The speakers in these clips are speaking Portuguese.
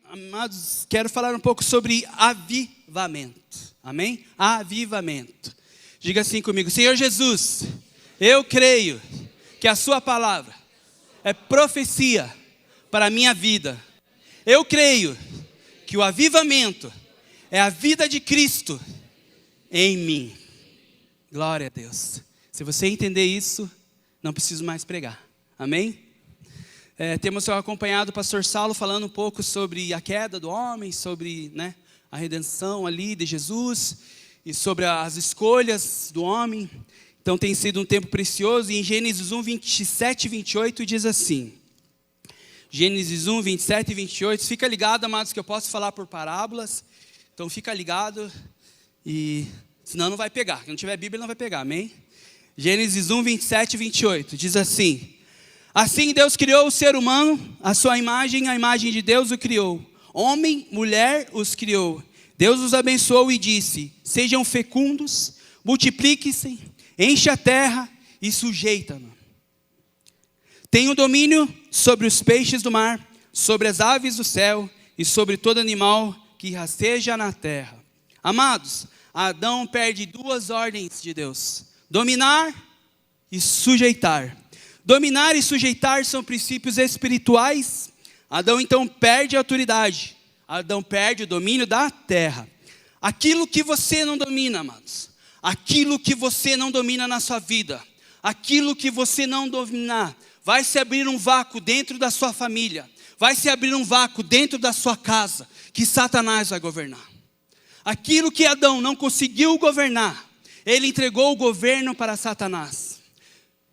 Amados, quero falar um pouco sobre avivamento. Amém? Avivamento. Diga assim comigo: Senhor Jesus, eu creio que a sua palavra é profecia para a minha vida. Eu creio que o avivamento é a vida de Cristo em mim. Glória a Deus. Se você entender isso, não preciso mais pregar. Amém? Temos acompanhado o pastor Saulo falando um pouco sobre a queda do homem, sobre a redenção ali de Jesus e sobre as escolhas do homem. Então tem sido um tempo precioso. E em Gênesis 1, 27 e 28 diz assim. Gênesis 1, 27 e 28. Fica ligado, amados, que eu posso falar por parábolas. Então fica ligado, e senão não vai pegar. Quem não tiver Bíblia não vai pegar, amém? Gênesis 1, 27 e 28. Diz assim. Assim Deus criou o ser humano, a sua imagem, a imagem de Deus o criou. Homem, mulher os criou. Deus os abençoou e disse: sejam fecundos, multipliquem-se, enche a terra e sujeita-na. Tenham domínio sobre os peixes do mar, sobre as aves do céu e sobre todo animal que rasteja na terra. Amados, Adão perde duas ordens de Deus: dominar e sujeitar. Dominar e sujeitar são princípios espirituais. Adão então perde a autoridade. Adão perde o domínio da terra. Aquilo que você não domina, amados, aquilo que você não domina na sua vida, aquilo que você não dominar, vai se abrir um vácuo dentro da sua família, vai se abrir um vácuo dentro da sua casa, que Satanás vai governar. Aquilo que Adão não conseguiu governar, ele entregou o governo para Satanás.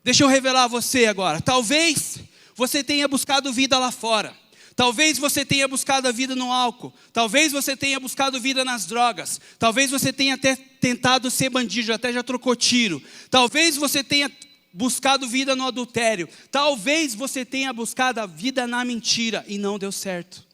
Deixa eu revelar a você agora. Talvez você tenha buscado vida lá fora. Talvez você tenha buscado a vida no álcool. Talvez você tenha buscado vida nas drogas. Talvez você tenha até tentado ser bandido, até já trocou tiro. Talvez você tenha buscado vida no adultério. Talvez você tenha buscado a vida na mentira e não deu certo.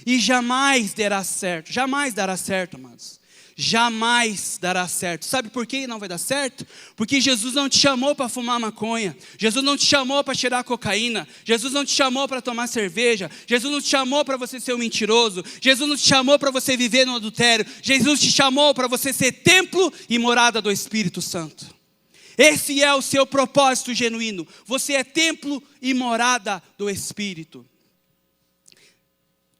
E jamais dará certo. Jamais dará certo, amados. Jamais dará certo. Sabe por que não vai dar certo? Porque Jesus não te chamou para fumar maconha. Jesus não te chamou para cheirar cocaína. Jesus não te chamou para tomar cerveja. Jesus não te chamou para você ser um mentiroso. Jesus não te chamou para você viver no adultério. Jesus te chamou para você ser templo e morada do Espírito Santo. Esse é o seu propósito genuíno. Você é templo e morada do Espírito.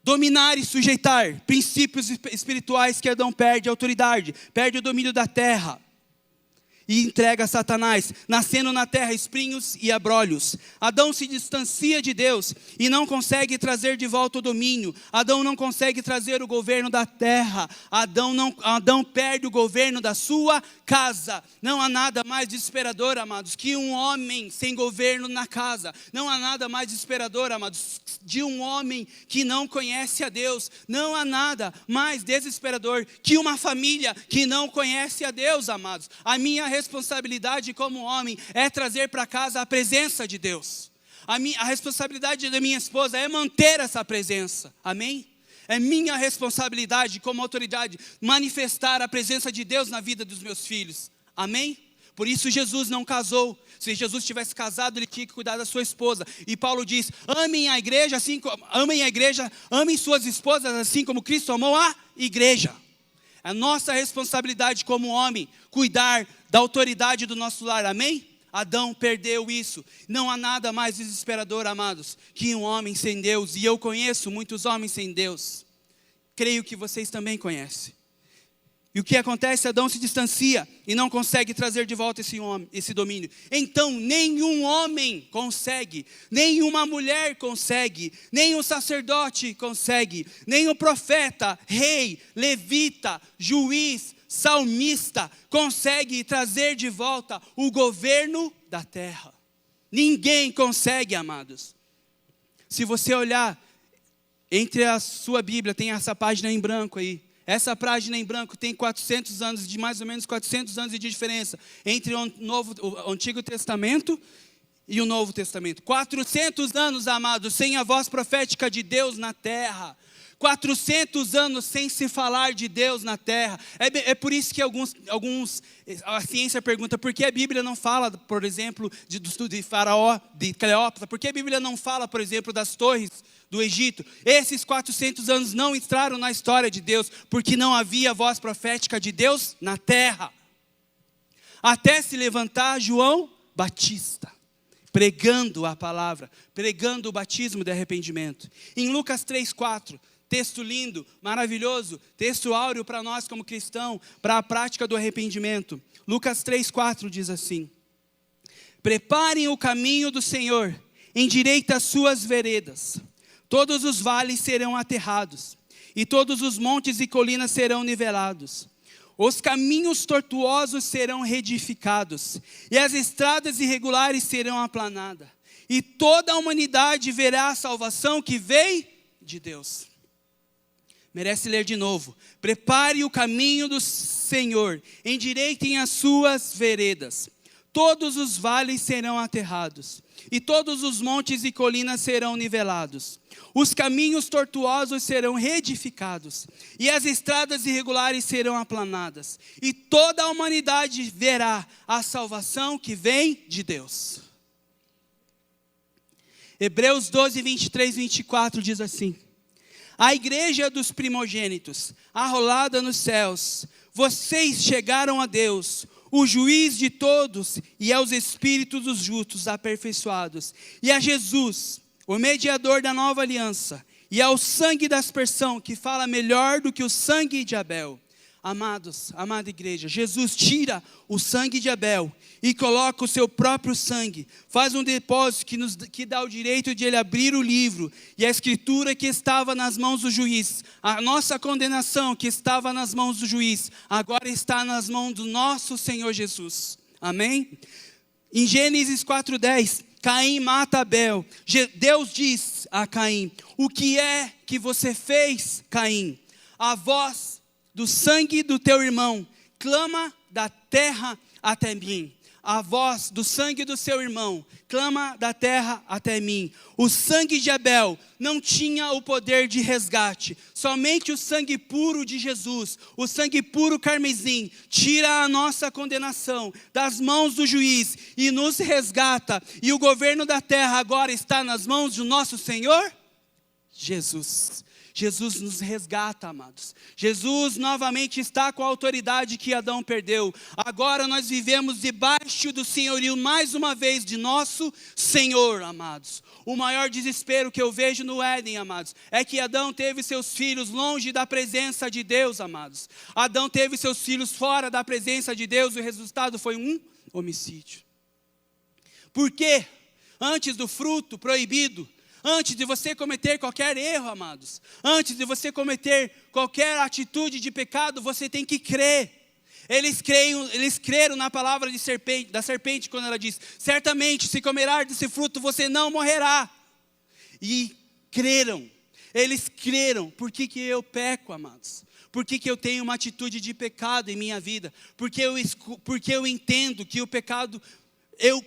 Dominar e sujeitar, princípios espirituais que Adão perde a autoridade, perde o domínio da terra e entrega a Satanás, nascendo na terra espinhos e abrolhos. Adão se distancia de Deus e não consegue trazer de volta o domínio. Adão não consegue trazer o governo da terra. Adão perde o governo da sua casa. Não há nada mais desesperador, amados, que um homem sem governo na casa. Não há nada mais desesperador, amados, de um homem que não conhece a Deus. Não há nada mais desesperador que uma família que não conhece a Deus, amados. A minha responsabilidade como homem é trazer para casa a presença de Deus. A responsabilidade da minha esposa é manter essa presença. Amém? É minha responsabilidade como autoridade manifestar a presença de Deus na vida dos meus filhos. Amém? Por isso Jesus não casou. Se Jesus tivesse casado, ele tinha que cuidar da sua esposa. E Paulo diz: amem a igreja, amem suas esposas assim como Cristo amou a igreja. É nossa responsabilidade como homem cuidar da autoridade do nosso lar, amém? Adão perdeu isso. Não há nada mais desesperador, amados, que um homem sem Deus. E eu conheço muitos homens sem Deus. Creio que vocês também conhecem. E o que acontece? Adão se distancia e não consegue trazer de volta esse domínio. Então nenhum homem consegue, nenhuma mulher consegue, nem o sacerdote consegue, nem o profeta, rei, levita, juiz, salmista consegue trazer de volta o governo da terra. Ninguém consegue, amados. Se você olhar entre a sua Bíblia, tem essa página em branco aí. Essa página em branco tem 400 anos, mais ou menos 400 anos de diferença entre o Antigo Testamento e o Novo Testamento. 400 anos, amados, sem a voz profética de Deus na terra. 400 anos sem se falar de Deus na terra. É por isso que a ciência pergunta, por que a Bíblia não fala, por exemplo, de Faraó, de Cleópatra? Por que a Bíblia não fala, por exemplo, das torres do Egito? Esses 400 anos não entraram na história de Deus, porque não havia voz profética de Deus na terra. Até se levantar João Batista, pregando a palavra, pregando o batismo de arrependimento. Em Lucas 3:4, texto lindo, maravilhoso, texto áureo para nós como cristão, para a prática do arrependimento. Lucas 3:4 diz assim: preparem o caminho do Senhor, endireita as suas veredas. Todos os vales serão aterrados, e todos os montes e colinas serão nivelados. Os caminhos tortuosos serão reedificados, e as estradas irregulares serão aplanadas. E toda a humanidade verá a salvação que veio de Deus. Merece ler de novo. Prepare o caminho do Senhor, endireitem as suas veredas. Todos os vales serão aterrados, e todos os montes e colinas serão nivelados. Os caminhos tortuosos serão reedificados, e as estradas irregulares serão aplanadas. E toda a humanidade verá a salvação que vem de Deus. Hebreus 12, 23, 24 diz assim: a igreja dos primogênitos, arrolada nos céus, vocês chegaram a Deus, o juiz de todos, e aos espíritos dos justos aperfeiçoados, e a Jesus, o mediador da nova aliança, e ao sangue da aspersão, que fala melhor do que o sangue de Abel. Amados, amada igreja, Jesus tira o sangue de Abel e coloca o seu próprio sangue, faz um depósito que dá o direito de ele abrir o livro, e a escritura que estava nas mãos do juiz, a nossa condenação que estava nas mãos do juiz, agora está nas mãos do nosso Senhor Jesus. Amém? Em Gênesis 4:10, Caim mata Abel. Deus diz a Caim: o que é que você fez, Caim? A voz do sangue do teu irmão clama da terra até mim. A voz do sangue do seu irmão clama da terra até mim. O sangue de Abel não tinha o poder de resgate. Somente o sangue puro de Jesus, o sangue puro carmesim, tira a nossa condenação das mãos do juiz e nos resgata. E o governo da terra agora está nas mãos do nosso Senhor Jesus. Jesus nos resgata, amados. Jesus novamente está com a autoridade que Adão perdeu. Agora nós vivemos debaixo do senhorio, mais uma vez, de nosso Senhor, amados. O maior desespero que eu vejo no Éden, amados, é que Adão teve seus filhos longe da presença de Deus, amados. Adão teve seus filhos fora da presença de Deus, e o resultado foi um homicídio. Por quê? Antes do fruto proibido, antes de você cometer qualquer erro, amados, antes de você cometer qualquer atitude de pecado, você tem que crer. Eles creram na palavra da serpente, quando ela diz: certamente, se comerás desse fruto, você não morrerá. E creram. Eles creram. Por que eu peco, amados? Por que eu tenho uma atitude de pecado em minha vida? Porque eu entendo que o pecado...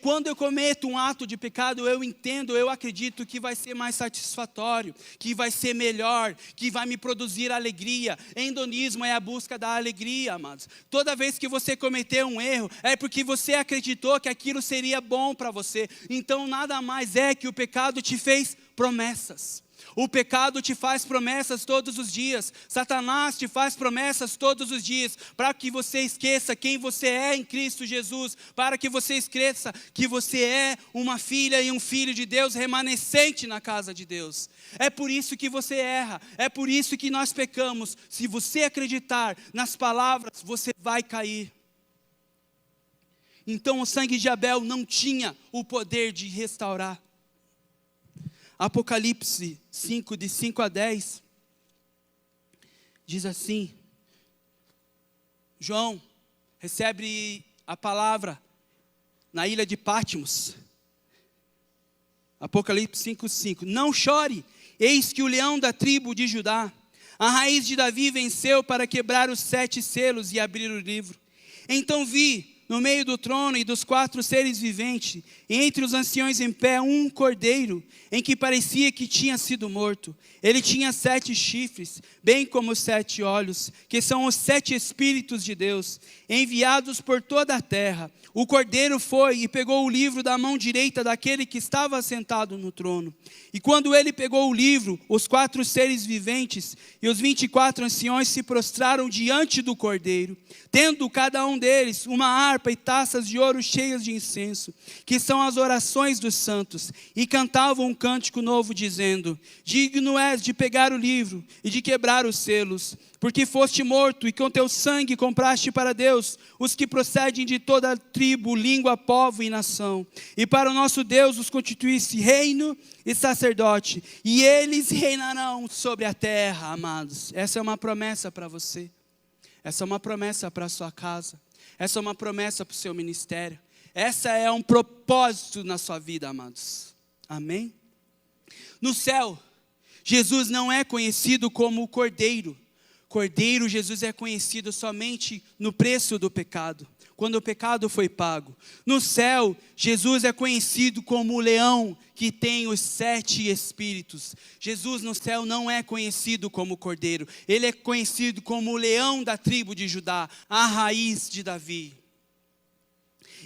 Quando eu cometo um ato de pecado, eu acredito que vai ser mais satisfatório, que vai ser melhor, que vai me produzir alegria. Hedonismo é a busca da alegria, amados. Toda vez que você cometer um erro, é porque você acreditou que aquilo seria bom para você. Então nada mais é que o pecado te fez promessas. O pecado te faz promessas todos os dias. Satanás te faz promessas todos os dias, para que você esqueça quem você é em Cristo Jesus, para que você esqueça que você é uma filha e um filho de Deus, remanescente na casa de Deus. É por isso que você erra, é por isso que nós pecamos. Se você acreditar nas palavras, você vai cair. Então o sangue de Abel não tinha o poder de restaurar. Apocalipse 5, de 5 a 10, diz assim: João recebe a palavra na ilha de Patmos. Apocalipse 5, 5. Não chore, eis que o leão da tribo de Judá, a raiz de Davi, venceu para quebrar os 7 selos e abrir o livro. Então vi no meio do trono e dos 4 seres viventes, e entre os anciões em pé, um cordeiro, em que parecia que tinha sido morto. Ele tinha 7 chifres, bem como 7 olhos, que são os 7 Espíritos de Deus, enviados por toda a terra. O cordeiro foi e pegou o livro da mão direita daquele que estava sentado no trono. E quando ele pegou o livro, os 4 seres viventes e os 24 anciões se prostraram diante do cordeiro, tendo cada um deles uma harpa e taças de ouro cheias de incenso, que são as orações dos santos, e cantavam um cântico novo, dizendo: digno és de pegar o livro e de quebrar os selos, porque foste morto e com teu sangue compraste para Deus os que procedem de toda tribo, língua, povo e nação. E para o nosso Deus os constituísse reino e sacerdote, e eles reinarão sobre a terra, amados. Essa é uma promessa para você. Essa é uma promessa para a sua casa. Essa é uma promessa para o seu ministério. Essa é um propósito na sua vida, amados. Amém? No céu, Jesus não é conhecido como o Cordeiro. Cordeiro, Jesus é conhecido somente no preço do pecado, quando o pecado foi pago. No céu, Jesus é conhecido como o leão que tem os 7 espíritos. Jesus no céu não é conhecido como Cordeiro. Ele é conhecido como o leão da tribo de Judá, a raiz de Davi.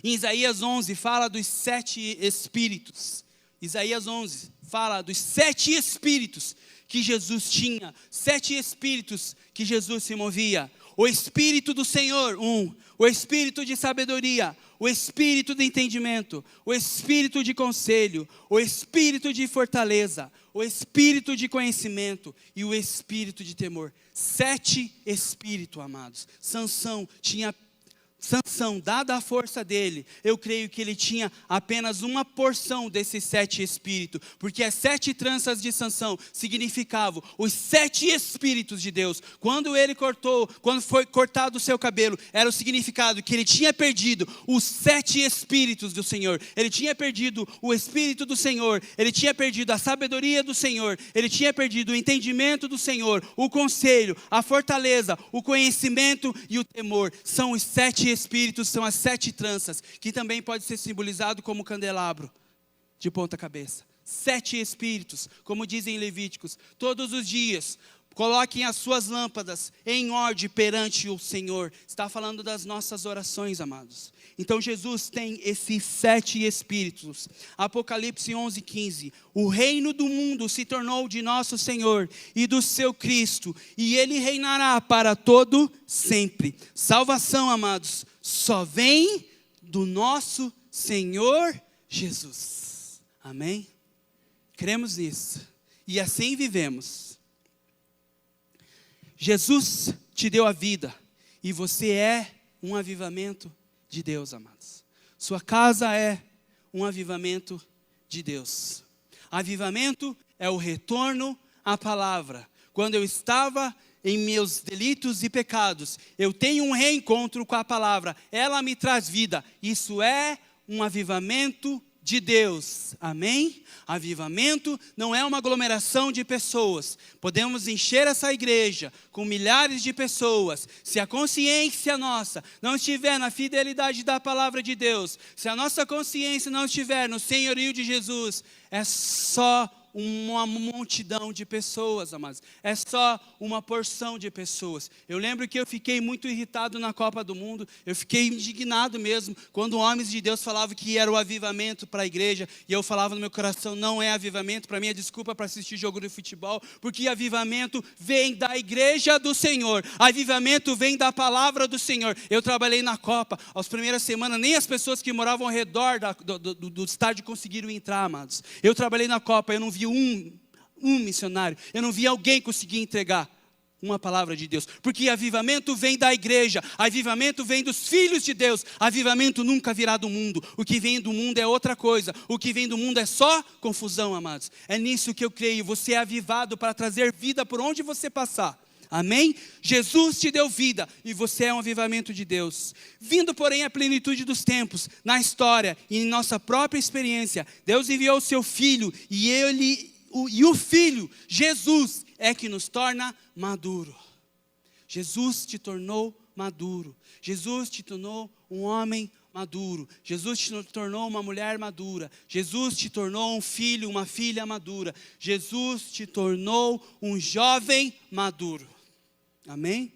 Em Isaías 11 fala dos 7 espíritos. Isaías 11 fala dos 7 espíritos que Jesus tinha. 7 espíritos que Jesus se movia. O Espírito do Senhor, o Espírito de sabedoria, o Espírito de entendimento, o Espírito de conselho, o Espírito de fortaleza, o Espírito de conhecimento e o Espírito de temor. 7 espíritos, amados. Sansão, dada a força dele, eu creio que ele tinha apenas uma porção desses 7 espíritos, porque as 7 tranças de Sansão significavam os 7 espíritos de Deus. Quando foi cortado o seu cabelo, era o significado que ele tinha perdido os 7 espíritos do Senhor. Ele tinha perdido o Espírito do Senhor, ele tinha perdido a sabedoria do Senhor, ele tinha perdido o entendimento do Senhor, o conselho, a fortaleza, o conhecimento e o temor. São os 7 espíritos, são as 7 tranças, que também pode ser simbolizado como candelabro de ponta cabeça. 7 espíritos, como dizem Levíticos, todos os dias, coloquem as suas lâmpadas em ordem perante o Senhor. Está falando das nossas orações, amados. Então Jesus tem esses 7 espíritos. Apocalipse 11:15. O reino do mundo se tornou de nosso Senhor e do seu Cristo, e ele reinará para todo sempre. Salvação, amados, só vem do nosso Senhor Jesus. Amém? Cremos nisso. E assim vivemos. Jesus te deu a vida, e você é um avivamento de Deus, amados. Sua casa é um avivamento de Deus. Avivamento é o retorno à palavra. Quando eu estava em meus delitos e pecados, eu tenho um reencontro com a palavra. Ela me traz vida. Isso é um avivamento de Deus. Amém? Avivamento não é uma aglomeração de pessoas. Podemos encher essa igreja com milhares de pessoas. Se a consciência nossa não estiver na fidelidade da palavra de Deus, se a nossa consciência não estiver no senhorio de Jesus, é só uma multidão de pessoas, amados. É só uma porção de pessoas. Eu lembro que eu fiquei muito irritado na Copa do Mundo. Eu fiquei indignado mesmo quando homens de Deus falavam que era o avivamento para a igreja. E eu falava no meu coração, não é avivamento. Para mim é desculpa para assistir jogo de futebol. Porque avivamento vem da igreja do Senhor. Avivamento vem da palavra do Senhor. Eu trabalhei na Copa. As primeiras semanas, nem as pessoas que moravam ao redor do estádio conseguiram entrar, amados. Eu trabalhei na Copa, eu não vi um missionário, eu não vi alguém conseguir entregar uma palavra de Deus, porque avivamento vem da igreja, avivamento vem dos filhos de Deus, avivamento nunca virá do mundo. O que vem do mundo é outra coisa, o que vem do mundo é só confusão, amados. É nisso que eu creio. Você é avivado para trazer vida por onde você passar. Amém? Jesus te deu vida e você é um avivamento de Deus. Vindo, porém, à plenitude dos tempos, na história e em nossa própria experiência, Deus enviou o seu Filho e o Filho, Jesus, é que nos torna maduro. Jesus te tornou maduro. Jesus te tornou um homem maduro. Jesus te tornou uma mulher madura. Jesus te tornou um filho, uma filha madura. Jesus te tornou um jovem maduro. Amém?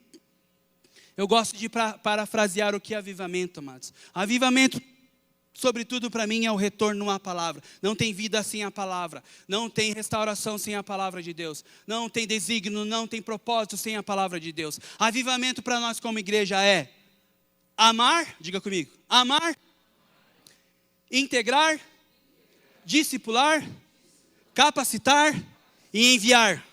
Eu gosto de parafrasear o que é avivamento, amados. Avivamento, sobretudo para mim, é o retorno à palavra. Não tem vida sem a palavra. Não tem restauração sem a palavra de Deus. Não tem desígnio, não tem propósito sem a palavra de Deus. Avivamento para nós como igreja é amar, diga comigo, amar, integrar, discipular, capacitar e enviar.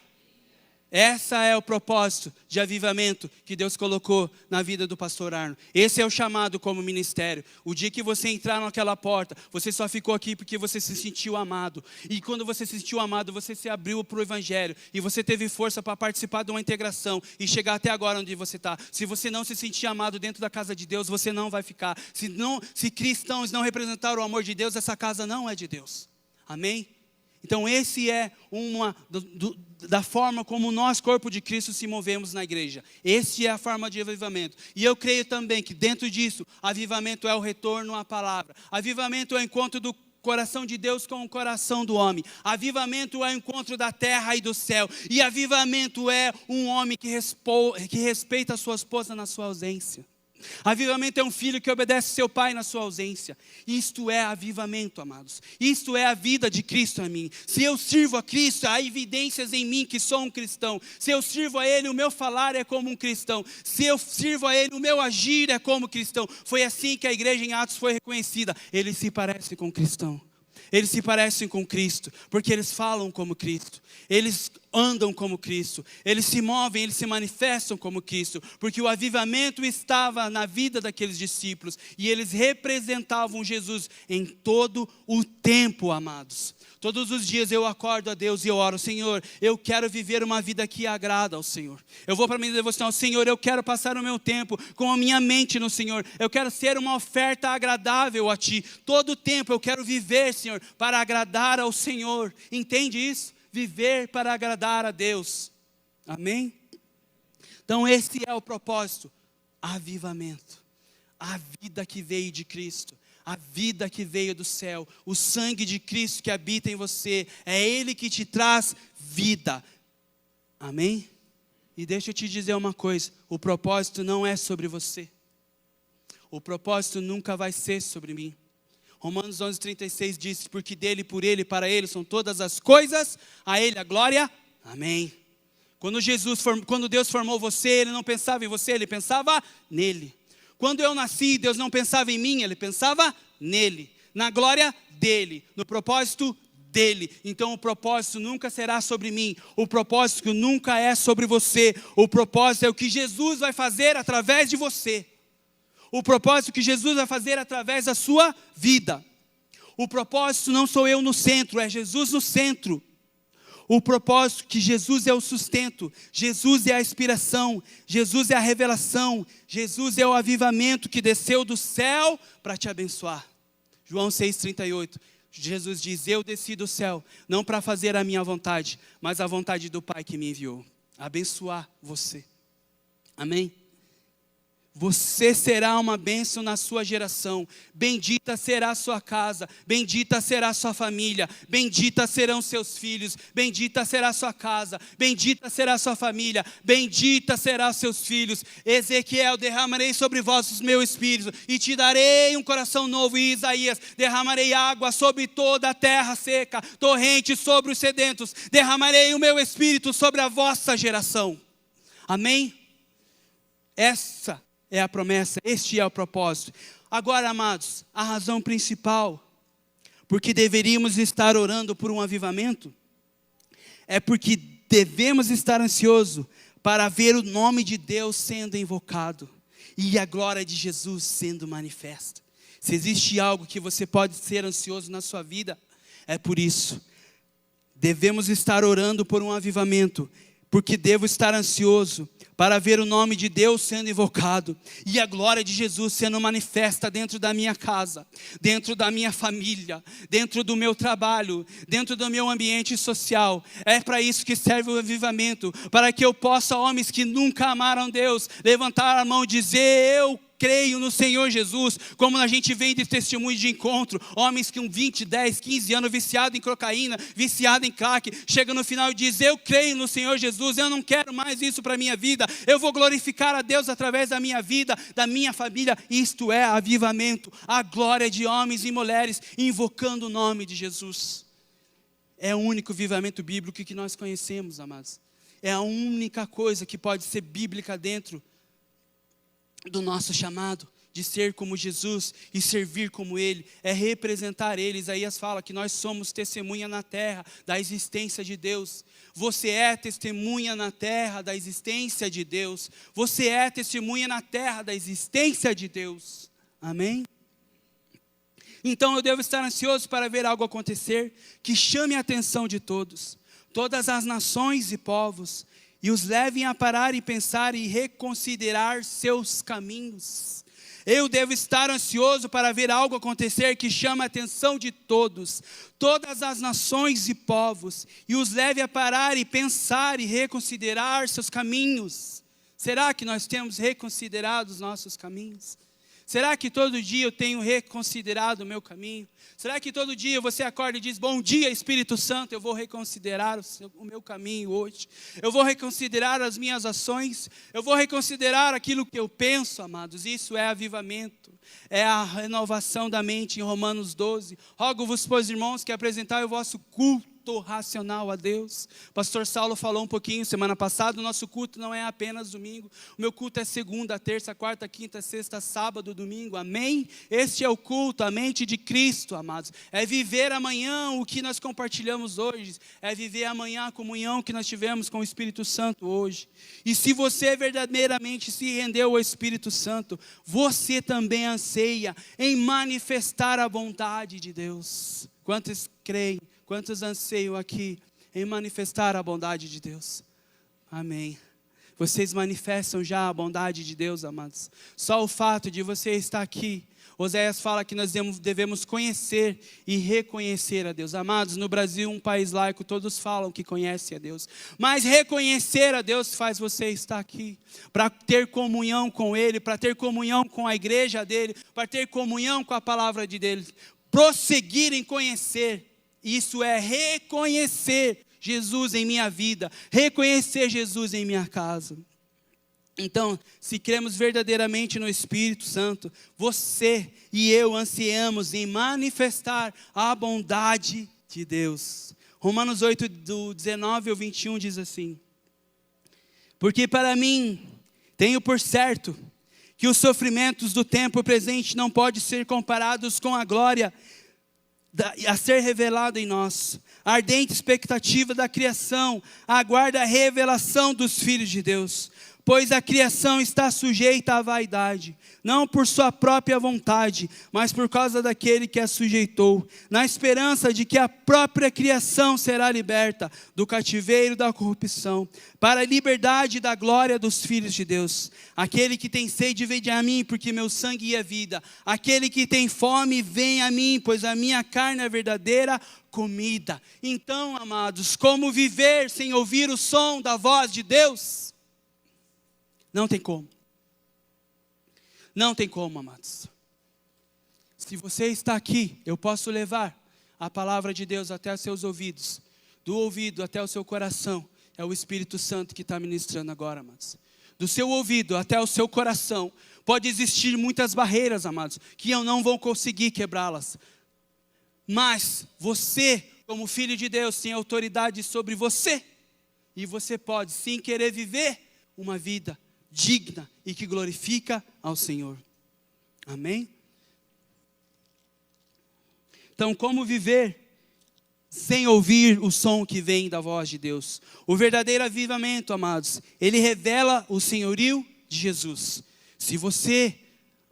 Esse é o propósito de avivamento que Deus colocou na vida do pastor Arno. Esse é o chamado como ministério. O dia que você entrar naquela porta, você só ficou aqui porque você se sentiu amado. E quando você se sentiu amado, você se abriu para o evangelho. E você teve força para participar de uma integração e chegar até agora onde você está. Se você não se sentir amado dentro da casa de Deus, você não vai ficar. Se cristãos não representaram o amor de Deus, essa casa não é de Deus. Amém? Então esse é da forma como nós, corpo de Cristo, se movemos na igreja. Esse é a forma de avivamento. E eu creio também que dentro disso, avivamento é o retorno à palavra. Avivamento é o encontro do coração de Deus com o coração do homem. Avivamento é o encontro da terra e do céu. E avivamento é um homem que respeita a sua esposa na sua ausência. Avivamento é um filho que obedece seu pai na sua ausência. Isto é avivamento, amados. Isto é a vida de Cristo em mim. Se eu sirvo a Cristo, há evidências em mim que sou um cristão. Se eu sirvo a Ele, o meu falar é como um cristão. Se eu sirvo a Ele, o meu agir é como cristão. Foi assim que a igreja em Atos foi reconhecida. Eles se parecem com cristão. Eles se parecem com Cristo, porque eles falam como Cristo, eles andam como Cristo, eles se movem, eles se manifestam como Cristo, porque o avivamento estava na vida daqueles discípulos, e eles representavam Jesus em todo o tempo, amados. Todos os dias eu acordo a Deus e eu oro: Senhor, eu quero viver uma vida que agrada ao Senhor. Eu vou para a minha devocional: Senhor, eu quero passar o meu tempo com a minha mente no Senhor. Eu quero ser uma oferta agradável a Ti. Todo o tempo eu quero viver, Senhor, para agradar ao Senhor. Entende isso? Viver para agradar a Deus. Amém? Então esse é o propósito. Avivamento. A vida que veio de Cristo. A vida que veio do céu, o sangue de Cristo que habita em você, é Ele que te traz vida. Amém? E deixa eu te dizer uma coisa: o propósito não é sobre você. O propósito nunca vai ser sobre mim. Romanos 11:36 diz: porque dele, por ele, para ele são todas as coisas, a ele a glória. Amém. Quando Deus formou você, Ele não pensava em você, Ele pensava nele. Quando eu nasci, Deus não pensava em mim, Ele pensava nele, na glória dele, no propósito dele. Então o propósito nunca será sobre mim, o propósito nunca é sobre você. O propósito é o que Jesus vai fazer através de você. O propósito que Jesus vai fazer através da sua vida. O propósito não sou eu no centro, é Jesus no centro. O propósito que Jesus é o sustento, Jesus é a inspiração, Jesus é a revelação, Jesus é o avivamento que desceu do céu para te abençoar. João 6,38, Jesus diz: eu desci do céu, não para fazer a minha vontade, mas a vontade do Pai que me enviou. Abençoar você. Amém? Você será uma bênção na sua geração. Bendita será a sua casa, bendita será a sua família, bendita serão seus filhos, bendita será a sua casa, bendita será a sua família, bendita será os seus filhos. Ezequiel: derramarei sobre vós o meu espírito e te darei um coração novo. E Isaías: derramarei água sobre toda a terra seca, torrente sobre os sedentos, derramarei o meu espírito sobre a vossa geração. Amém? Essa é a promessa, este é o propósito. Agora, amados, a razão principal porque deveríamos estar orando por um avivamento é porque devemos estar ansiosos para ver o nome de Deus sendo invocado e a glória de Jesus sendo manifesta. Se existe algo que você pode ser ansioso na sua vida, é por isso. Devemos estar orando por um avivamento porque devo estar ansioso para ver o nome de Deus sendo invocado e a glória de Jesus sendo manifesta dentro da minha casa, dentro da minha família, dentro do meu trabalho, dentro do meu ambiente social. É para isso que serve o avivamento, para que eu possa, homens que nunca amaram Deus, levantar a mão e dizer: eu creio no Senhor Jesus, como a gente vem de testemunho de encontro, homens com 20, 10, 15 anos, viciado em cocaína, viciado em crack, chega no final e diz: eu creio no Senhor Jesus, eu não quero mais isso para a minha vida, eu vou glorificar a Deus através da minha vida, da minha família. Isto é avivamento, a glória de homens e mulheres invocando o nome de Jesus. É o único avivamento bíblico que nós conhecemos, amados. É a única coisa que pode ser bíblica dentro do nosso chamado, de ser como Jesus e servir como Ele, é representar Ele. Isaías fala que nós somos testemunha na terra da existência de Deus. Você é testemunha na terra da existência de Deus. Você é testemunha na terra da existência de Deus. Amém? Então eu devo estar ansioso para ver algo acontecer que chame a atenção de todas as nações e povos, e os levem a parar e pensar e reconsiderar seus caminhos. Eu devo estar ansioso para ver algo acontecer que chama a atenção de todas as nações e povos, e os leve a parar e pensar e reconsiderar seus caminhos. Será que nós temos reconsiderado os nossos caminhos? Será que todo dia eu tenho reconsiderado o meu caminho? Será que todo dia você acorda e diz: bom dia, Espírito Santo, eu vou reconsiderar o meu caminho hoje. Eu vou reconsiderar as minhas ações. Eu vou reconsiderar aquilo que eu penso, amados. Isso é avivamento. É a renovação da mente em Romanos 12. Rogo-vos, pois, irmãos, que apresentai o vosso culto racional a Deus. O pastor Saulo falou um pouquinho semana passada: o nosso culto não é apenas domingo, o meu culto é segunda, terça, quarta, quinta, sexta, sábado, domingo, amém? Este é o culto, a mente de Cristo, amados. É viver amanhã o que nós compartilhamos hoje, é viver amanhã a comunhão que nós tivemos com o Espírito Santo hoje. E se você verdadeiramente se rendeu ao Espírito Santo, você também anseia em manifestar a bondade de Deus. Quantos creem? Quantos anseiam aqui em manifestar a bondade de Deus? Amém. Vocês manifestam já a bondade de Deus, amados. Só o fato de você estar aqui. Oséias fala que nós devemos conhecer e reconhecer a Deus. Amados, no Brasil, um país laico, todos falam que conhecem a Deus. Mas reconhecer a Deus faz você estar aqui. Para ter comunhão com Ele, para ter comunhão com a igreja dEle, para ter comunhão com a palavra de Deus. Prosseguir em conhecer. Isso é reconhecer Jesus em minha vida, reconhecer Jesus em minha casa. Então, se cremos verdadeiramente no Espírito Santo, você e eu ansiamos em manifestar a bondade de Deus. Romanos 8, do 19 ao 21 diz assim: porque para mim, tenho por certo, que os sofrimentos do tempo presente não podem ser comparados com a glória a ser revelada em nós. A ardente expectativa da criação aguarda a revelação dos filhos de Deus. Pois a criação está sujeita à vaidade, não por sua própria vontade, mas por causa daquele que a sujeitou, na esperança de que a própria criação será liberta do cativeiro da corrupção, para a liberdade da glória dos filhos de Deus. Aquele que tem sede, vem a mim, porque meu sangue é vida. Aquele que tem fome, vem a mim, pois a minha carne é verdadeira comida. Então, amados, como viver sem ouvir o som da voz de Deus? Não tem como. Não tem como, amados. Se você está aqui, eu posso levar a palavra de Deus até os seus ouvidos, do ouvido até o seu coração. É o Espírito Santo que está ministrando agora, amados. Do seu ouvido até o seu coração, pode existir muitas barreiras, amados, que eu não vou conseguir quebrá-las. Mas você, como filho de Deus, tem autoridade sobre você. E você pode, sim, querer viver uma vida digna e que glorifica ao Senhor. Amém? Então, como viver sem ouvir o som que vem da voz de Deus? O verdadeiro avivamento, amados, ele revela o senhorio de Jesus. Se você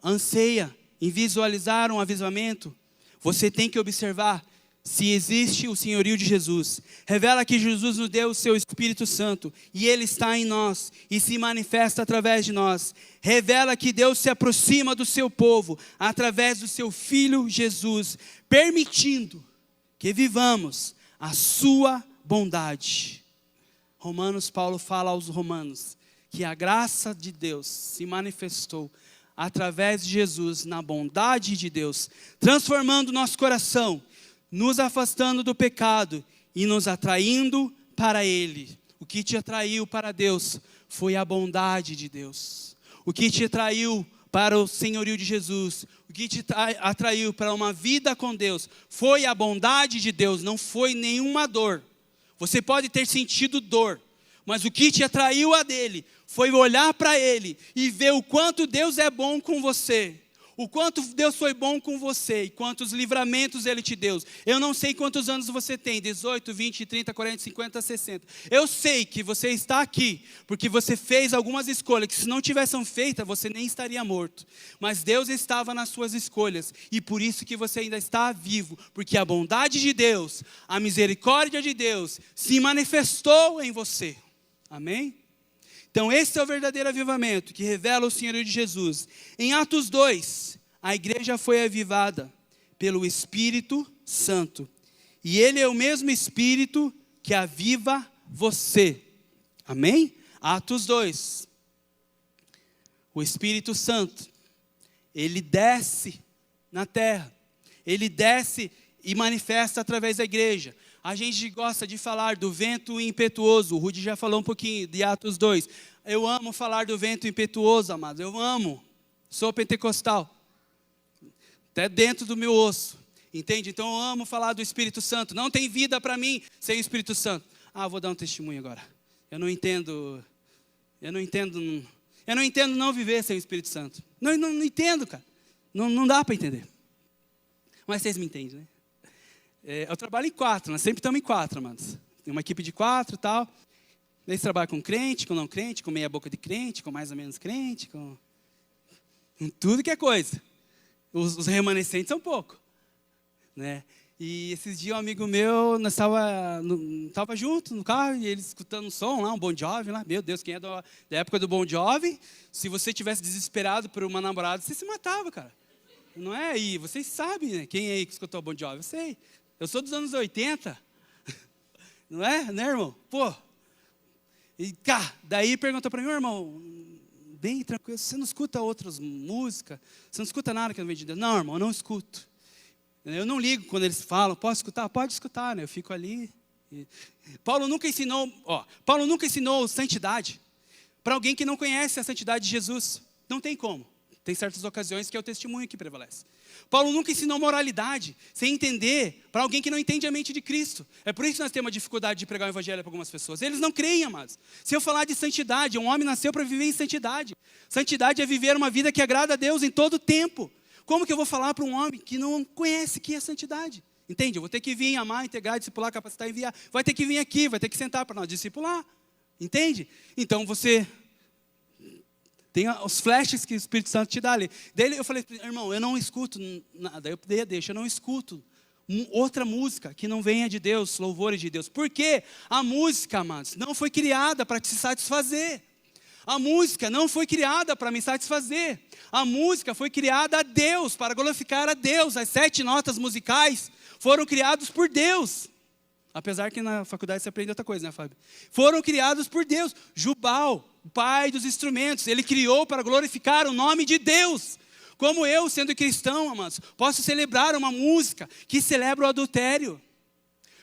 anseia em visualizar um avivamento, você tem que observar se existe o senhorio de Jesus. Revela que Jesus nos deu o seu Espírito Santo e ele está em nós e se manifesta através de nós. Revela que Deus se aproxima do seu povo através do seu Filho Jesus, permitindo que vivamos a sua bondade. Romanos, Paulo fala aos romanos que a graça de Deus se manifestou através de Jesus na bondade de Deus, transformando nosso coração, nos afastando do pecado e nos atraindo para Ele. O que te atraiu para Deus foi a bondade de Deus. O que te atraiu para o senhorio de Jesus, o que te atraiu para uma vida com Deus, foi a bondade de Deus, não foi nenhuma dor. Você pode ter sentido dor, mas o que te atraiu a dele foi olhar para ele e ver o quanto Deus é bom com você. O quanto Deus foi bom com você e quantos livramentos Ele te deu. Eu não sei quantos anos você tem, 18, 20, 30, 40, 50, 60. Eu sei que você está aqui porque você fez algumas escolhas que se não tivessem feitas, você nem estaria morto. Mas Deus estava nas suas escolhas e por isso que você ainda está vivo. Porque a bondade de Deus, a misericórdia de Deus se manifestou em você. Amém? Então esse é o verdadeiro avivamento que revela o senhorio de Jesus. Em Atos 2, a igreja foi avivada pelo Espírito Santo. E Ele é o mesmo Espírito que aviva você. Amém? Atos 2. O Espírito Santo, Ele desce na terra. Ele desce e manifesta através da igreja. A gente gosta de falar do vento impetuoso. O Rudy já falou um pouquinho de Atos 2. Eu amo falar do vento impetuoso, amados. Eu amo. Sou pentecostal. Até dentro do meu osso. Entende? Então eu amo falar do Espírito Santo. Não tem vida para mim sem o Espírito Santo. Vou dar um testemunho agora. Eu não entendo não viver sem o Espírito Santo. Não entendo, cara. Não dá para entender. Mas vocês me entendem, né? Eu trabalho em 4, nós sempre estamos em 4, amados. Tem uma equipe de 4 e tal. Daí você trabalha com crente, com não crente, com meia boca de crente, com mais ou menos crente, com tudo que é coisa. Os remanescentes são pouco, né? E esses dias um amigo meu, nós estava junto no carro, e ele escutando um som lá, um Bon Jovi lá. Meu Deus, quem é da época do Bon Jovi, se você tivesse desesperado por uma namorada, você se matava, cara. Não é? E vocês sabem, né? Quem é aí que escutou Bon Jovi? Eu sei. Eu sou dos anos 80. Não é? Né, irmão? Pô. E daí perguntou para mim, irmão, bem tranquilo, você não escuta outras músicas? Você não escuta nada que não vem de Deus? Não, irmão, eu não escuto. Eu não ligo quando eles falam, posso escutar? Pode escutar, né? Eu fico ali. Paulo nunca ensinou santidade para alguém que não conhece a santidade de Jesus. Não tem como. Tem certas ocasiões que é o testemunho que prevalece. Paulo nunca ensinou moralidade, sem entender, para alguém que não entende a mente de Cristo. É por isso que nós temos uma dificuldade de pregar o evangelho para algumas pessoas. Eles não creem, amados. Se eu falar de santidade, um homem nasceu para viver em santidade. Santidade é viver uma vida que agrada a Deus em todo o tempo. Como que eu vou falar para um homem que não conhece o que é santidade? Entende? Eu vou ter que vir, amar, integrar, discipular, capacitar e enviar. Vai ter que vir aqui, vai ter que sentar para nós discipular. Entende? Então você tem os flashes que o Espírito Santo te dá ali. Daí eu falei, irmão, eu não escuto nada. Eu não escuto outra música que não venha de Deus, louvores de Deus. Porque a música, amados, não foi criada para te satisfazer. A música não foi criada para me satisfazer. A música foi criada a Deus, para glorificar a Deus. As 7 notas musicais foram criadas por Deus. Apesar que na faculdade você aprende outra coisa, né, Fábio? Foram criados por Deus. Jubal, o pai dos instrumentos, ele criou para glorificar o nome de Deus. Como eu, sendo cristão, amados, posso celebrar uma música que celebra o adultério.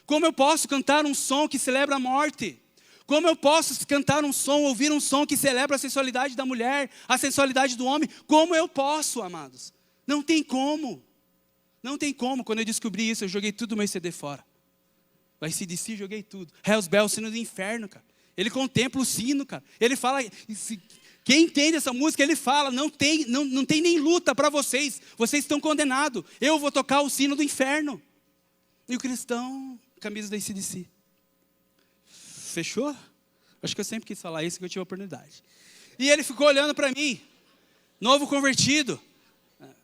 Como eu posso cantar um som que celebra a morte. Como eu posso cantar um som, ouvir um som que celebra a sensualidade da mulher, a sensualidade do homem. Como eu posso, amados? Não tem como. Não tem como. Quando eu descobri isso, eu joguei tudo o meu CD fora. O AC/DC, joguei tudo. Hells Bells, sino do inferno, cara. Ele contempla o sino, cara. Ele fala, quem entende essa música, ele fala, não tem nem luta para vocês. Vocês estão condenados. Eu vou tocar o sino do inferno. E o cristão, camisa da AC/DC. Fechou? Acho que eu sempre quis falar isso, que eu tive a oportunidade. E ele ficou olhando para mim. Novo convertido.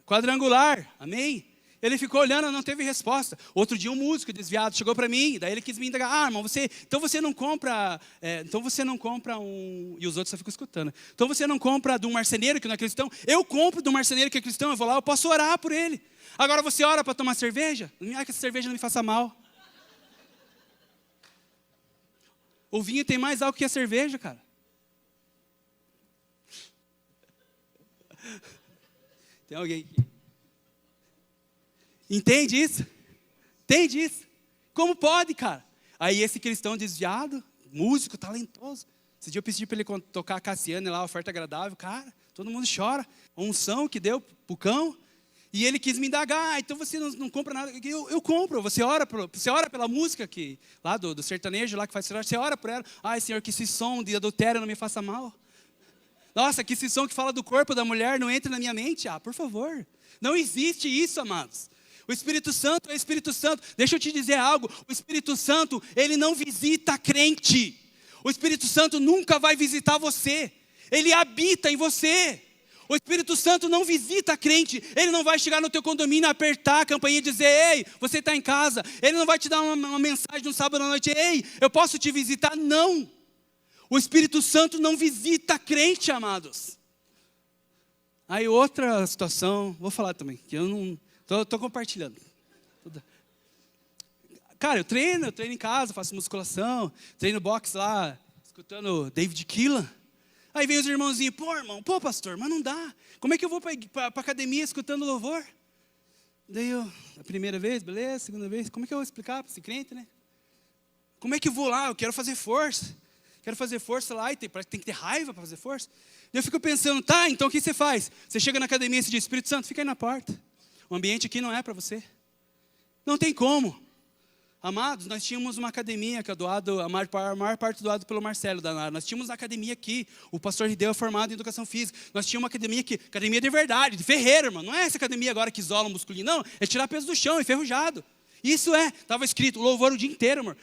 Quadrangular. Amém? Ele ficou olhando, não teve resposta. Outro dia um músico desviado chegou para mim, daí ele quis me indagar, irmão, então você não compra um... E os outros só ficam escutando. Então você não compra de um marceneiro que não é cristão? Eu compro de um marceneiro que é cristão, eu vou lá, eu posso orar por ele. Agora você ora para tomar cerveja? Não é que essa cerveja não me faça mal. O vinho tem mais álcool que a cerveja, cara. Tem alguém aqui? Entende isso? Entende isso? Como pode, cara? Aí esse cristão desviado, músico, talentoso. Esse dia eu pedi para ele tocar a Cassiane lá, oferta agradável. Cara, todo mundo chora. A unção que deu pro cão. E ele quis me indagar, então você não compra nada. Eu compro, você ora pela música que, lá do sertanejo, lá que faz sertanejo, você ora por ela. Ai, Senhor, que esse som de adultério não me faça mal. Nossa, que esse som que fala do corpo da mulher não entre na minha mente. Ah, por favor. Não existe isso, amados. O Espírito Santo é o Espírito Santo. Deixa eu te dizer algo. O Espírito Santo, ele não visita crente. O Espírito Santo nunca vai visitar você. Ele habita em você. O Espírito Santo não visita crente. Ele não vai chegar no teu condomínio, apertar a campainha e dizer, ei, você está em casa. Ele não vai te dar uma mensagem no sábado à noite, ei, eu posso te visitar? Não. O Espírito Santo não visita crente, amados. Aí outra situação, vou falar também, que eu não... Estou compartilhando. Cara, eu treino em casa, faço musculação, treino boxe lá, escutando David Keelan. Aí vem os irmãozinhos, pô pastor, mas não dá. Como é que eu vou para academia escutando louvor? Daí eu, a primeira vez, beleza, segunda vez, como é que eu vou explicar para esse crente, né? Como é que eu vou lá? Eu quero fazer força. Quero fazer força lá e tem que ter raiva para fazer força. Daí eu fico pensando, tá, então o que você faz? Você chega na academia e diz, Espírito Santo, fica aí na porta. O ambiente aqui não é para você. Não tem como. Amados, nós tínhamos uma academia que é doado, a maior parte doado pelo Marcelo Danaro. Nós tínhamos uma academia aqui, o pastor Rideu é formado em educação física. Nós tínhamos uma academia aqui, academia de verdade, de ferreiro, irmão. Não é essa academia agora que isola o musculinho, não. É tirar peso do chão, enferrujado. Isso estava escrito, louvor o dia inteiro, amor.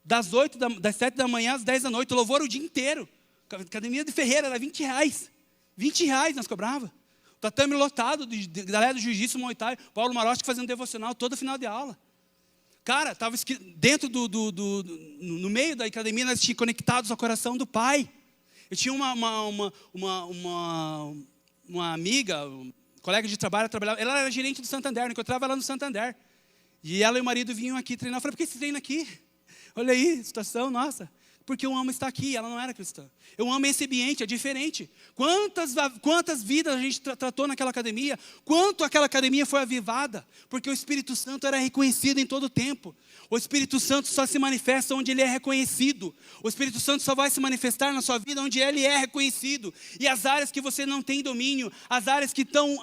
Das 7 da manhã às 10 da noite, louvor o dia inteiro. Academia de ferreiro era R$20. R$20 nós cobrava. Tatame lotado, galera do jiu-jitsu, Muay Thai, Paulo Maroski fazendo devocional todo final de aula. Cara, estava dentro no meio da academia, nós tínhamos conectados ao coração do Pai. Eu tinha uma amiga, colega de trabalho, ela era gerente do Santander, eu encontrava ela no Santander. E ela e o marido vinham aqui treinar. Eu falei, por que você treina aqui? Olha aí, situação, nossa. Porque eu amo estar aqui, ela não era cristã. Eu amo esse ambiente, é diferente. Quantas vidas a gente tratou naquela academia? Quanto aquela academia foi avivada? Porque o Espírito Santo era reconhecido em todo o tempo. O Espírito Santo só se manifesta onde ele é reconhecido. O Espírito Santo só vai se manifestar na sua vida onde ele é reconhecido. E as áreas que você não tem domínio, as áreas que estão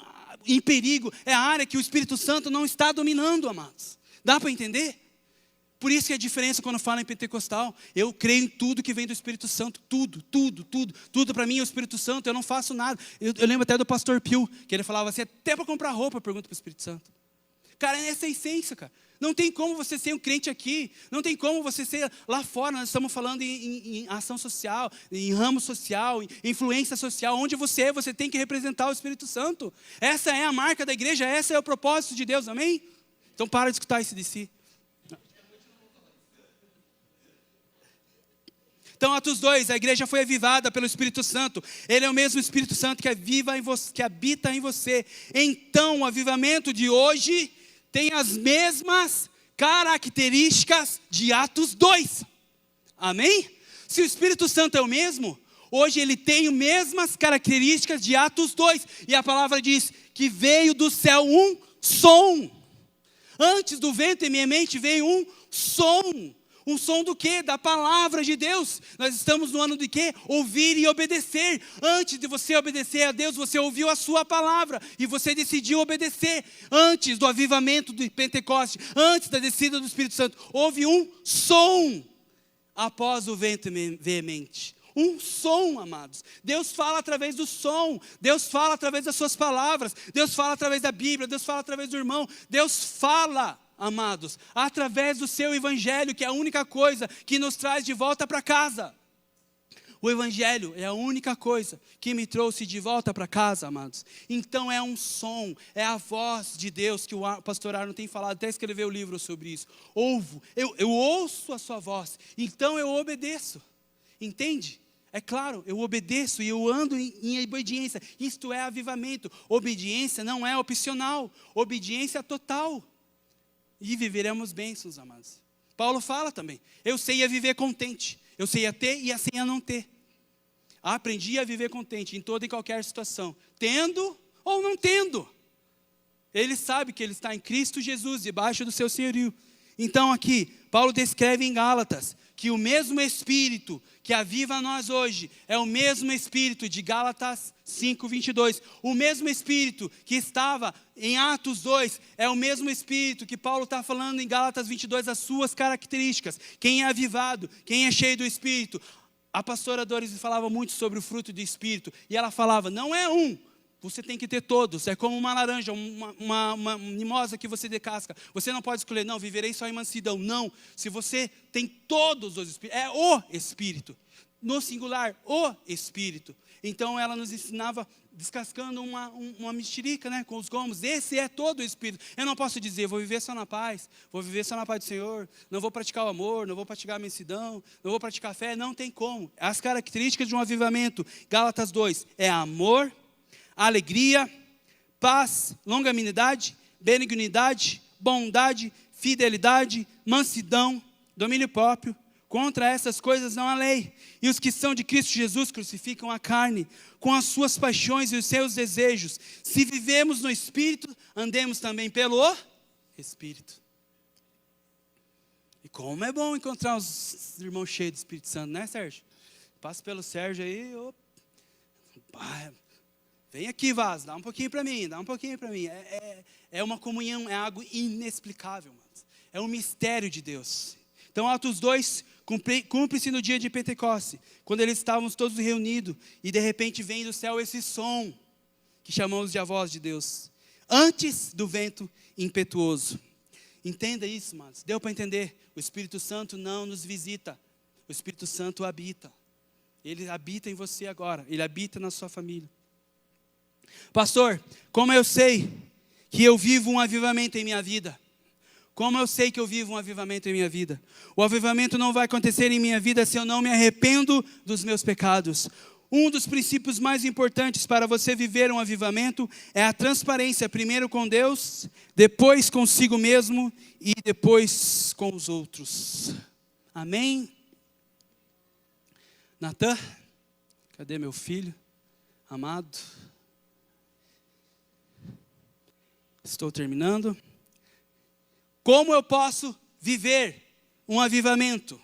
em perigo, é a área que o Espírito Santo não está dominando, amados. Dá para entender? Por isso que a diferença quando fala em pentecostal, eu creio em tudo que vem do Espírito Santo, tudo para mim é o Espírito Santo, eu não faço nada. Eu lembro até do pastor Pio, que ele falava assim, até para comprar roupa, pergunta para o Espírito Santo. Cara, é essa a essência, cara. Não tem como você ser um crente aqui, não tem como você ser lá fora, nós estamos falando em ação social, em ramo social, em influência social, onde você tem que representar o Espírito Santo. Essa é a marca da igreja, esse é o propósito de Deus, amém? Então para de escutar esse de si. Então, Atos 2, a igreja foi avivada pelo Espírito Santo. Ele é o mesmo Espírito Santo que habita em você. Então, o avivamento de hoje tem as mesmas características de Atos 2. Amém? Se o Espírito Santo é o mesmo, hoje ele tem as mesmas características de Atos 2. E a palavra diz que veio do céu um som. Antes do vento em minha mente veio um som. Um som do quê? Da palavra de Deus. Nós estamos no ano de quê? Ouvir e obedecer. Antes de você obedecer a Deus, você ouviu a sua palavra e você decidiu obedecer. Antes do avivamento do Pentecoste, antes da descida do Espírito Santo, houve um som após o vento veemente. Um som, amados. Deus fala através do som. Deus fala através das suas palavras. Deus fala através da Bíblia. Deus fala através do irmão. Deus fala, amados, através do seu evangelho, que é a única coisa que nos traz de volta para casa. O Evangelho é a única coisa que me trouxe de volta para casa, amados. Então é um som, é a voz de Deus, que o pastor Arno tem falado, até escreveu o livro sobre isso. Eu ouço a sua voz, então eu obedeço. Entende? É claro, eu obedeço e eu ando em obediência. Isto é avivamento. Obediência não é opcional, obediência total. E viveremos bênçãos, amados. Paulo fala também, eu sei a viver contente. Eu sei a ter e assim a não ter. Aprendi a viver contente em toda e qualquer situação, tendo ou não tendo. Ele sabe que ele está em Cristo Jesus, debaixo do seu senhorio. Então aqui, Paulo descreve em Gálatas, que o mesmo Espírito que aviva nós hoje, é o mesmo Espírito de Gálatas 5:22. O mesmo Espírito que estava em Atos 2, é o mesmo Espírito que Paulo está falando em Gálatas 22, as suas características. Quem é avivado, quem é cheio do Espírito. A pastora Doris falava muito sobre o fruto do Espírito, e ela falava, não é um, você tem que ter todos, é como uma laranja, uma mimosa que você descasca, você não pode escolher, não, viverei só em mansidão, não, se você tem todos os Espíritos, é o Espírito, no singular, o Espírito. Então ela nos ensinava descascando uma mexerica, né, com os gomos. Esse é todo o Espírito. Eu não posso dizer, vou viver só na paz, vou viver só na paz do Senhor, não vou praticar o amor, não vou praticar a mansidão, não vou praticar a fé, não tem como. As características de um avivamento, Gálatas 2, é amor, alegria, paz, longanimidade, benignidade, bondade, fidelidade, mansidão, domínio próprio. Contra essas coisas não há lei. E os que são de Cristo Jesus crucificam a carne com as suas paixões e os seus desejos. Se vivemos no Espírito, andemos também pelo Espírito. E como é bom encontrar os irmãos cheios do Espírito Santo, né, Sérgio? Passa pelo Sérgio aí. Opa, vem aqui, Vaz, dá um pouquinho para mim, dá um pouquinho para mim. É uma comunhão, é algo inexplicável, mas é um mistério de Deus. Então, Atos 2, cumpre-se no dia de Pentecoste, quando eles estavam todos reunidos, e de repente vem do céu esse som, que chamamos de a voz de Deus, antes do vento impetuoso. Entenda isso, irmãos, deu para entender? O Espírito Santo não nos visita, o Espírito Santo habita. Ele habita em você agora, ele habita na sua família. Pastor, como eu sei que eu vivo um avivamento em minha vida? Como eu sei que eu vivo um avivamento em minha vida? O avivamento não vai acontecer em minha vida se eu não me arrependo dos meus pecados. Um dos princípios mais importantes para você viver um avivamento é a transparência, primeiro com Deus, depois consigo mesmo e depois com os outros. Amém? Natan, cadê meu filho amado? Estou terminando. Como eu posso viver um avivamento?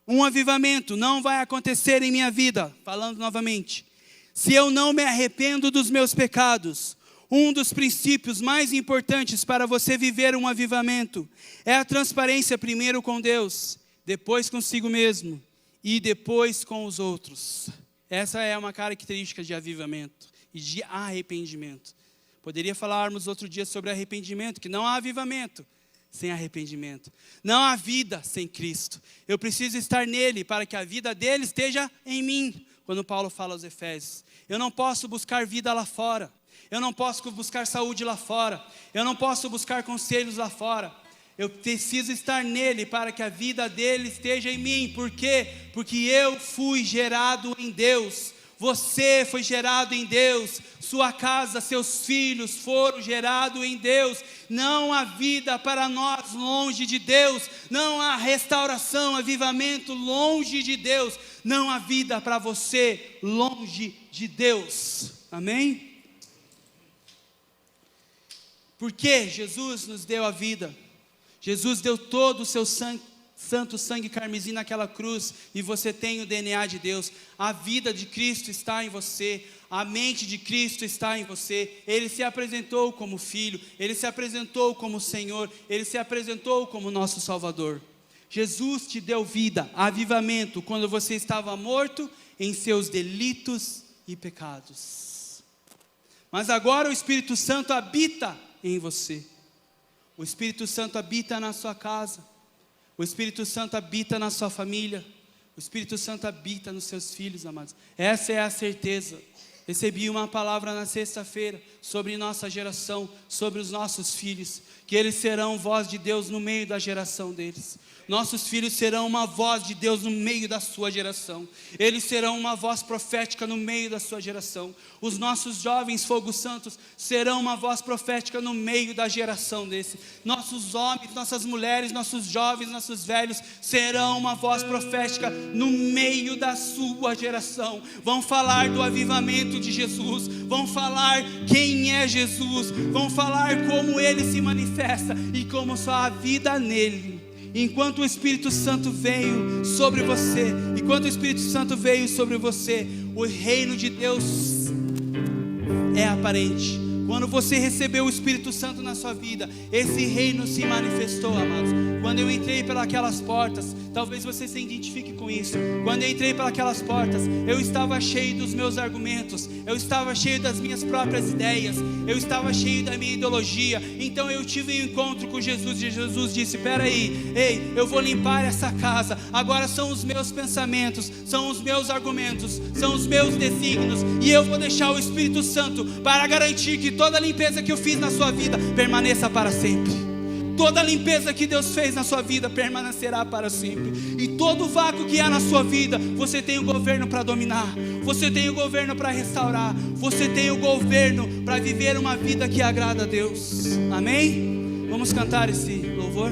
Um avivamento não vai acontecer em minha vida, falando novamente, se eu não me arrependo dos meus pecados. Um dos princípios mais importantes para você viver um avivamento é a transparência, primeiro com Deus, depois consigo mesmo e depois com os outros. Essa é uma característica de avivamento e de arrependimento. Poderia falarmos outro dia sobre arrependimento, que não há avivamento sem arrependimento. Não há vida sem Cristo. Eu preciso estar nele para que a vida dele esteja em mim. Quando Paulo fala aos Efésios, eu não posso buscar vida lá fora. Eu não posso buscar saúde lá fora. Eu não posso buscar conselhos lá fora. Eu preciso estar nele para que a vida dele esteja em mim. Por quê? Porque eu fui gerado em Deus. Você foi gerado em Deus, sua casa, seus filhos foram gerados em Deus. Não há vida para nós longe de Deus, não há restauração, avivamento longe de Deus, não há vida para você longe de Deus. Amém? Porque Jesus nos deu a vida, Jesus deu todo o seu santo sangue carmesim naquela cruz, e você tem o DNA de Deus. A vida de Cristo está em você, a mente de Cristo está em você. Ele se apresentou como Filho, Ele se apresentou como Senhor, Ele se apresentou como nosso Salvador. Jesus te deu vida, avivamento, quando você estava morto em seus delitos e pecados. Mas agora o Espírito Santo habita em você. O Espírito Santo habita na sua casa. O Espírito Santo habita na sua família. O Espírito Santo habita nos seus filhos, amados. Essa é a certeza. Recebi uma palavra na sexta-feira sobre nossa geração, sobre os nossos filhos, que eles serão voz de Deus no meio da geração deles. Nossos filhos serão uma voz de Deus no meio da sua geração. Eles serão uma voz profética no meio da sua geração. Os nossos jovens Fogo Santos serão uma voz profética no meio da geração desse. Nossos homens, nossas mulheres, nossos jovens, nossos velhos serão uma voz profética no meio da sua geração. Vão falar do avivamento de Jesus, vão falar quem é Jesus, vão falar como Ele se manifesta e como só há vida nele. Enquanto o Espírito Santo veio sobre você, o reino de Deus é aparente. Quando você recebeu o Espírito Santo na sua vida, esse reino se manifestou, amados. Quando eu entrei pelas portas, talvez você se identifique com isso. Quando eu entrei pelas portas, eu estava cheio dos meus argumentos, eu estava cheio das minhas próprias ideias, eu estava cheio da minha ideologia. Então eu tive um encontro com Jesus e Jesus disse: peraí, ei, eu vou limpar essa casa. Agora são os meus pensamentos, são os meus argumentos, são os meus desígnios, e eu vou deixar o Espírito Santo para garantir que toda a limpeza que eu fiz na sua vida permaneça para sempre. Toda a limpeza que Deus fez na sua vida permanecerá para sempre. E todo o vácuo que há na sua vida, você tem o governo para dominar, você tem o governo para restaurar, você tem o governo para viver uma vida que agrada a Deus. Amém? Vamos cantar esse louvor?